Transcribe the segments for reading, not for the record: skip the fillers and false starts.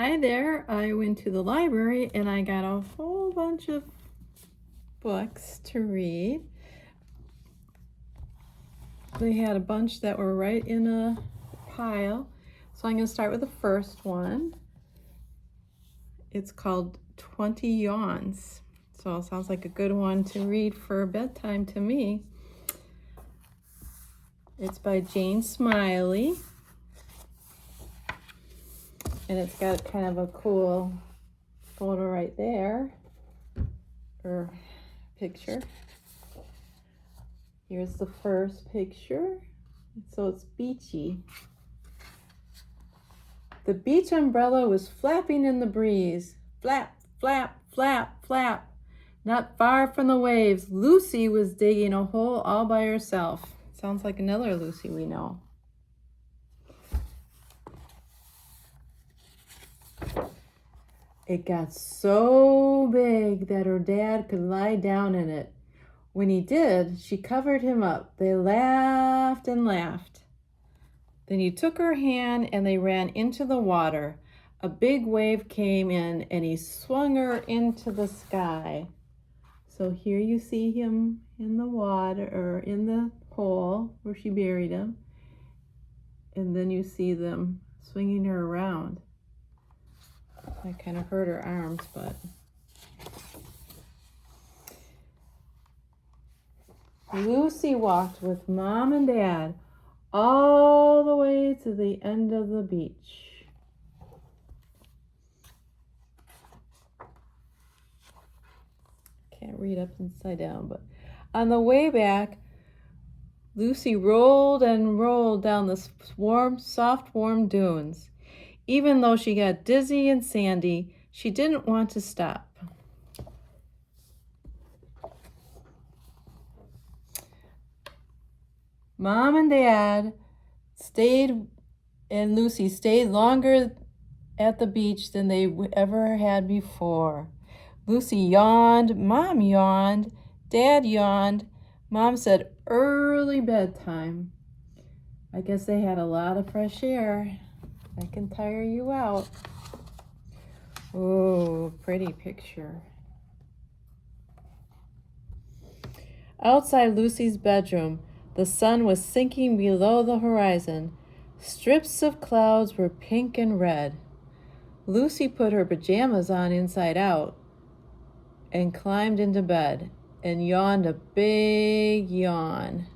Hi there. I went to the library and I got a whole bunch of books to read. They had a bunch that were right in a pile. So I'm going to start with the first one. It's called 20 Yawns. So it sounds like a good one to read for bedtime to me. It's by Jane Smiley. And it's got kind of a cool photo right there, or picture. Here's the first picture. So it's beachy. The beach umbrella was flapping in the breeze. Flap, flap, flap, flap. Not far from the waves, Lucy was digging a hole all by herself. Sounds like another Lucy we know. It got so big that her dad could lie down in it. When he did, she covered him up. They laughed and laughed. Then he took her hand and they ran into the water. A big wave came in and he swung her into the sky. So here you see him in the water, or in the hole where she buried him. And then you see them swinging her around. That kind of hurt her arms, but... Lucy walked with Mom and Dad all the way to the end of the beach. Can't read upside down, but on the way back, Lucy rolled and rolled down the soft, warm dunes. Even though she got dizzy and sandy, she didn't want to stop. Mom and Dad stayed, and Lucy stayed longer at the beach than they ever had before. Lucy yawned, Mom yawned, Dad yawned. Mom said early bedtime. I guess they had a lot of fresh air. That can tire you out. Oh, pretty picture. Outside Lucy's bedroom, the sun was sinking below the horizon. Strips of clouds were pink and red. Lucy put her pajamas on inside out and climbed into bed and yawned a big yawn.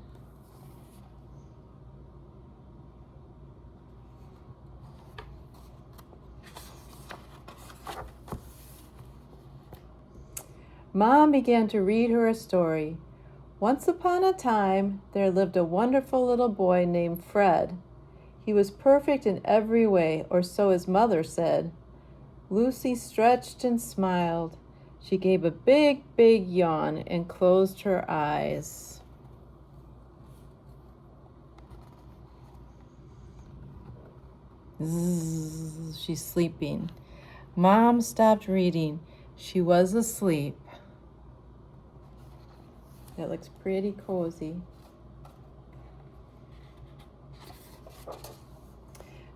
Mom began to read her a story. Once upon a time, there lived a wonderful little boy named Fred. He was perfect in every way, or so his mother said. Lucy stretched and smiled. She gave a big, big yawn and closed her eyes. Zzz, she's sleeping. Mom stopped reading. She was asleep. That looks pretty cozy.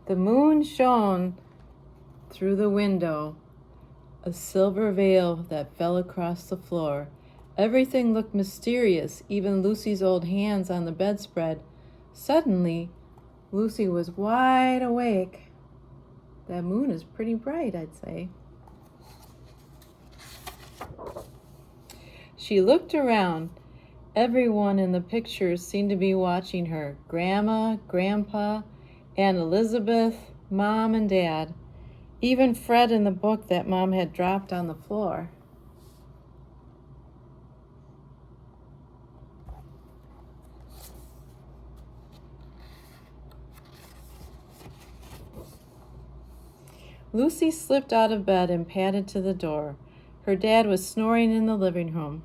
The moon shone through the window, a silver veil that fell across the floor. Everything looked mysterious, even Lucy's old hands on the bedspread. Suddenly, Lucy was wide awake. That moon is pretty bright, I'd say. She looked around. Everyone in the pictures seemed to be watching her. Grandma, Grandpa, Aunt Elizabeth, Mom, and Dad. Even Fred in the book that Mom had dropped on the floor. Lucy slipped out of bed and padded to the door. Her dad was snoring in the living room.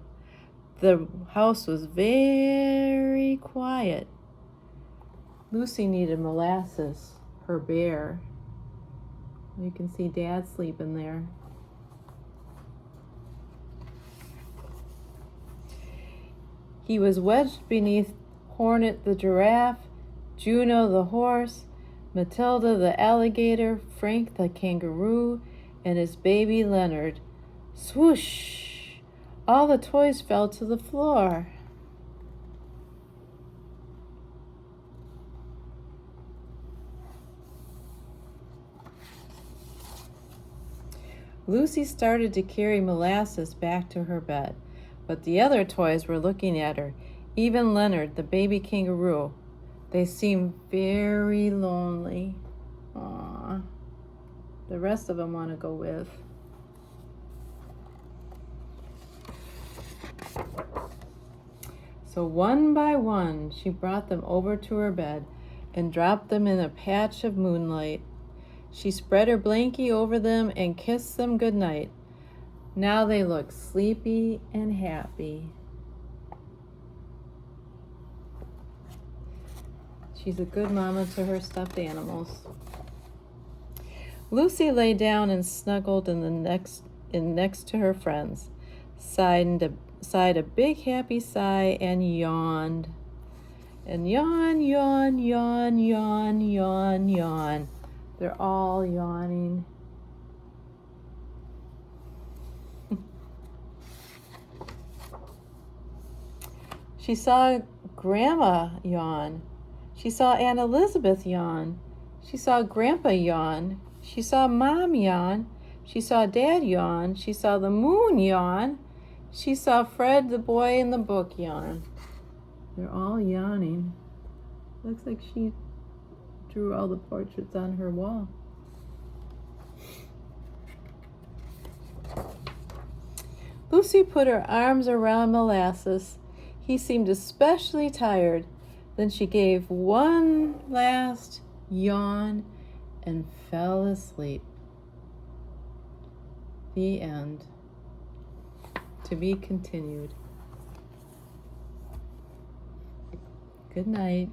The house was very quiet. Lucy needed molasses, her bear. You can see Dad sleeping there. He was wedged beneath Hornet the giraffe, Juno the horse, Matilda the alligator, Frank the kangaroo, and his baby Leonard. Swoosh! All the toys fell to the floor. Lucy started to carry Molasses back to her bed, but the other toys were looking at her, even Leonard, the baby kangaroo. They seemed very lonely. Aww. The rest of them want to go with. So one by one, she brought them over to her bed and dropped them in a patch of moonlight. She spread her blankie over them and kissed them goodnight. Now they look sleepy and happy. She's a good mama to her stuffed animals. Lucy lay down and snuggled next to her friends, sighed a big happy sigh and yawned. And yawn, yawn, yawn, yawn, yawn, yawn. They're all yawning. She saw Grandma yawn. She saw Aunt Elizabeth yawn. She saw Grandpa yawn. She saw Mom yawn. She saw Dad yawn. She saw the moon yawn. She saw Fred the boy in the book yawn. They're all yawning. Looks like she drew all the portraits on her wall. Lucy put her arms around Molasses. He seemed especially tired. Then she gave one last yawn and fell asleep. The end. To be continued. Good night.